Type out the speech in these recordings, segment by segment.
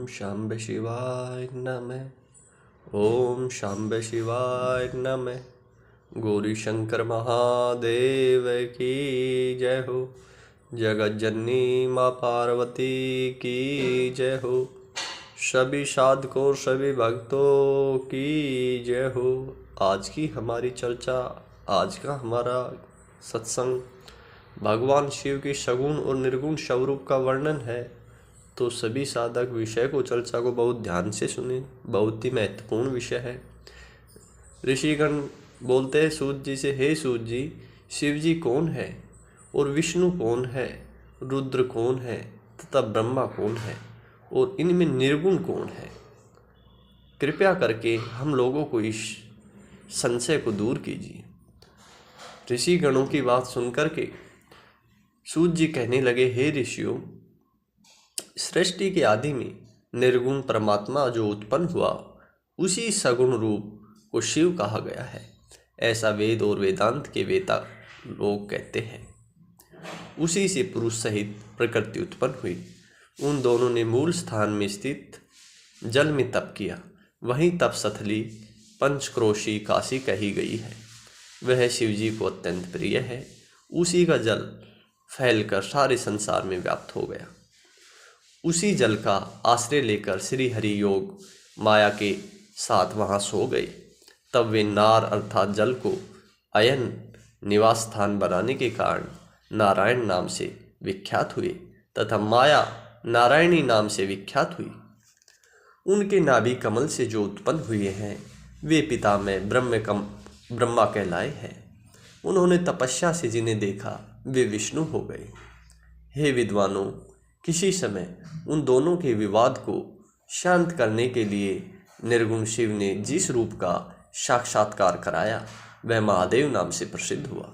शाम्ब शिवाय नमः। ओम शाम्ब शिवाय नमः। गौरी शंकर महादेव की जय हो। जगत जननी माँ पार्वती की जय हो। सभी साधकों और सभी भक्तों की जय हो। आज की हमारी चर्चा, आज का हमारा सत्संग भगवान शिव की सगुण और निर्गुण स्वरूप का वर्णन है। तो सभी साधक विषय को, चर्चा को बहुत ध्यान से सुने। बहुत ही महत्वपूर्ण विषय है। ऋषिगण बोलते हैं सूत जी से, हे सूत जी, शिव जी कौन है और विष्णु कौन है, रुद्र कौन है तथा ब्रह्मा कौन है और इनमें निर्गुण कौन है? कृपया करके हम लोगों को इस संशय को दूर कीजिए। ऋषिगणों की बात सुनकर के सूत जी कहने लगे, हे ऋषियों, सृष्टि के आदि में निर्गुण परमात्मा जो उत्पन्न हुआ, उसी सगुण रूप को शिव कहा गया है। ऐसा वेद और वेदांत के वेता लोग कहते हैं। उसी से पुरुष सहित प्रकृति उत्पन्न हुई। उन दोनों ने मूल स्थान में स्थित जल में तप किया। वहीं तपस्थली पंचक्रोशी काशी कही गई है। वह शिव जी को अत्यंत प्रिय है। उसी का जल फैलकर सारे संसार में व्याप्त हो गया। उसी जल का आश्रय लेकर श्री हरि योग माया के साथ वहाँ सो गए। तब वे नार अर्थात जल को अयन निवास स्थान बनाने के कारण नारायण नाम से विख्यात हुए तथा माया नारायणी नाम से विख्यात हुई। उनके नाभि कमल से जो उत्पन्न हुए हैं, वे पिता में ब्रह्मा कहलाए हैं। उन्होंने तपस्या से जिन्हें देखा, वे विष्णु हो गए। हे विद्वानों, किसी समय उन दोनों के विवाद को शांत करने के लिए निर्गुण शिव ने जिस रूप का साक्षात्कार कराया, वह महादेव नाम से प्रसिद्ध हुआ।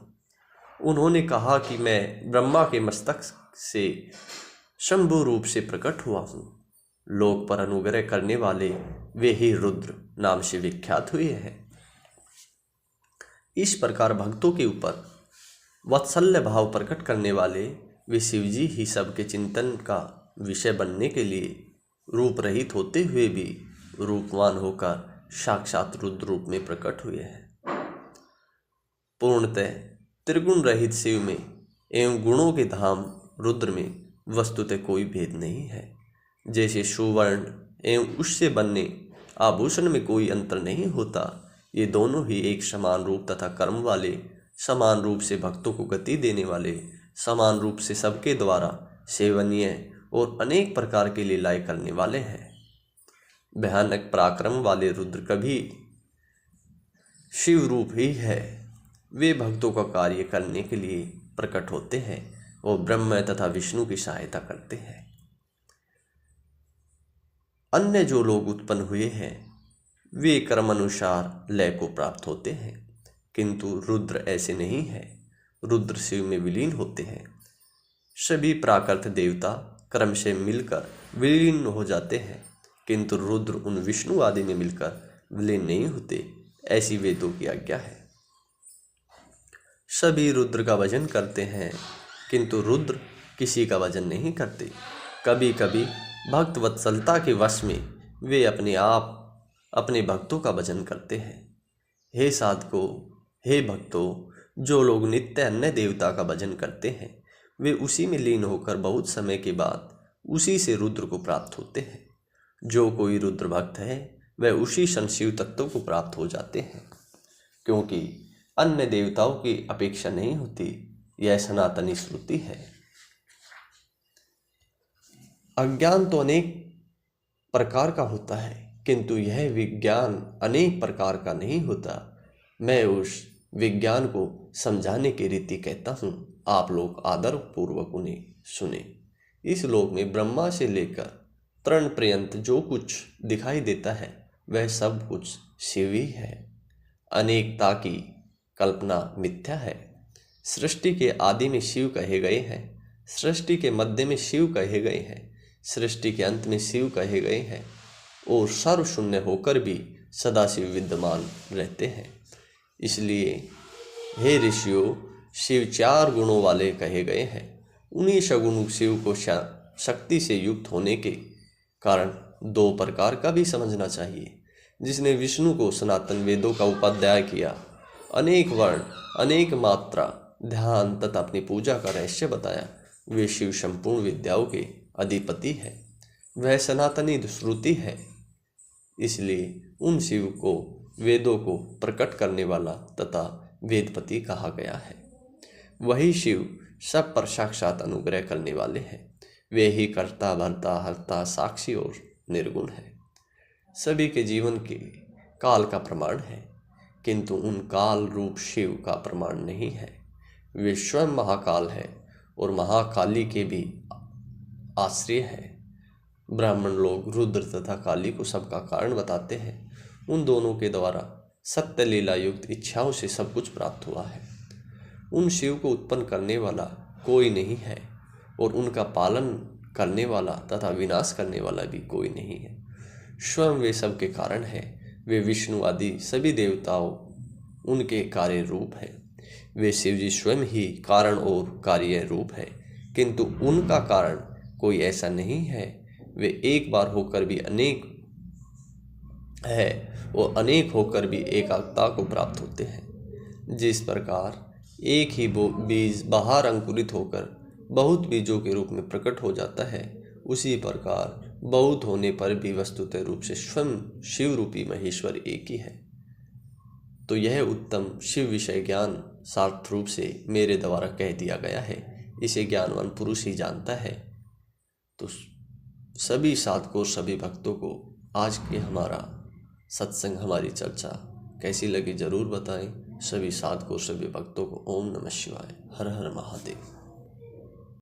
उन्होंने कहा कि मैं ब्रह्मा के मस्तक से शंभु रूप से प्रकट हुआ हूँ। लोक पर अनुग्रह करने वाले वे ही रुद्र नाम से विख्यात हुए हैं। इस प्रकार भक्तों के ऊपर वात्सल्य भाव प्रकट करने वाले वे शिव जी ही सबके चिंतन का विषय बनने के लिए रूप रहित होते हुए भी रूपवान होकर साक्षात रुद्र रूप में प्रकट हुए हैं। पूर्णतः त्रिगुण रहित शिव में एवं गुणों के धाम रुद्र में वस्तुतः कोई भेद नहीं है। जैसे सुवर्ण एवं उससे बनने आभूषण में कोई अंतर नहीं होता, ये दोनों ही एक समान रूप तथा कर्म वाले, समान रूप से भक्तों को गति देने वाले, समान रूप से सबके द्वारा सेवनीय और अनेक प्रकार की लीलाएं करने वाले हैं। भयानक पराक्रम वाले रुद्र कभी शिव रूप ही है। वे भक्तों का कार्य करने के लिए प्रकट होते हैं और ब्रह्मा तथा विष्णु की सहायता करते हैं। अन्य जो लोग उत्पन्न हुए हैं, वे कर्म अनुसार लय को प्राप्त होते हैं, किंतु रुद्र ऐसे नहीं है। रुद्र शिव में विलीन होते हैं। सभी प्राकृत देवता क्रम से मिलकर विलीन हो जाते हैं, किंतु रुद्र उन विष्णु आदि में मिलकर विलीन नहीं होते, ऐसी वेदों की आज्ञा है। सभी रुद्र का भजन करते हैं, किंतु रुद्र किसी का भजन नहीं करते। कभी कभी भक्त वत्सलता के वश में वे अपने आप अपने भक्तों का भजन करते हैं। हे साधकों, हे भक्तों, जो लोग नित्य अन्य देवता का भजन करते हैं, वे उसी में लीन होकर बहुत समय के बाद उसी से रुद्र को प्राप्त होते हैं। जो कोई रुद्र भक्त है, वह उसी क्षण शिव तत्व को प्राप्त हो जाते हैं, क्योंकि अन्य देवताओं की अपेक्षा नहीं होती। यह सनातनी श्रुति है। अज्ञान तो अनेक प्रकार का होता है, किंतु यह विज्ञान अनेक प्रकार का नहीं होता। मैं उस विज्ञान को समझाने की रीति कहता हूँ, आप लोग आदर पूर्वक उन्हें सुने। इस लोक में ब्रह्मा से लेकर तृण पर्यंत जो कुछ दिखाई देता है, वह सब कुछ शिव ही है। अनेकता की कल्पना मिथ्या है। सृष्टि के आदि में शिव कहे गए हैं, सृष्टि के मध्य में शिव कहे गए हैं, सृष्टि के अंत में शिव कहे गए हैं, और सर्वशून्य होकर भी सदाशिव विद्यमान रहते हैं। इसलिए हे ऋषियों, शिव 4 गुणों वाले कहे गए हैं। उन्हीं सगुण शिव को शक्ति से युक्त होने के कारण दो प्रकार का भी समझना चाहिए। जिसने विष्णु को सनातन वेदों का उपाध्याय किया, अनेक वर्ण, अनेक मात्रा, ध्यान तथा अपनी पूजा का रहस्य बताया, वे शिव संपूर्ण विद्याओं के अधिपति है। वह सनातनी श्रुति है। इसलिए उन शिव को वेदों को प्रकट करने वाला तथा वेदपति कहा गया है। वही शिव सब पर साक्षात अनुग्रह करने वाले हैं। वे ही कर्ता, भर्ता, हर्ता, साक्षी और निर्गुण है। सभी के जीवन के काल का प्रमाण है, किंतु उन काल रूप शिव का प्रमाण नहीं है। वे स्वयं महाकाल है और महाकाली के भी आश्रय है। ब्राह्मण लोग रुद्र तथा काली को सबका कारण बताते हैं। उन दोनों के द्वारा सत्य लीला युक्त इच्छाओं से सब कुछ प्राप्त हुआ है। उन शिव को उत्पन्न करने वाला कोई नहीं है और उनका पालन करने वाला तथा विनाश करने वाला भी कोई नहीं है। स्वयं वे सबके कारण है। वे विष्णु आदि सभी देवताओं उनके कार्य रूप है। वे शिव जी स्वयं ही कारण और कार्य रूप है, किंतु उनका कारण कोई ऐसा नहीं है। वे एक बार होकर भी अनेक है और अनेक होकर भी एकात्मता को प्राप्त होते हैं। जिस प्रकार एक ही बीज बाहर अंकुरित होकर बहुत बीजों के रूप में प्रकट हो जाता है, उसी प्रकार बहुत होने पर भी वस्तुतः रूप से स्वयं शिव रूपी महेश्वर एक ही है। तो यह उत्तम शिव विषय ज्ञान सार्थ रूप से मेरे द्वारा कह दिया गया है। इसे ज्ञानवान पुरुष ही जानता है। तो सभी साधकों, सभी भक्तों को आज के हमारा सत्संग, हमारी चर्चा कैसी लगी जरूर बताएं। सभी साधकों, सभी भक्तों को ओम नमः शिवाय, हर हर महादेव।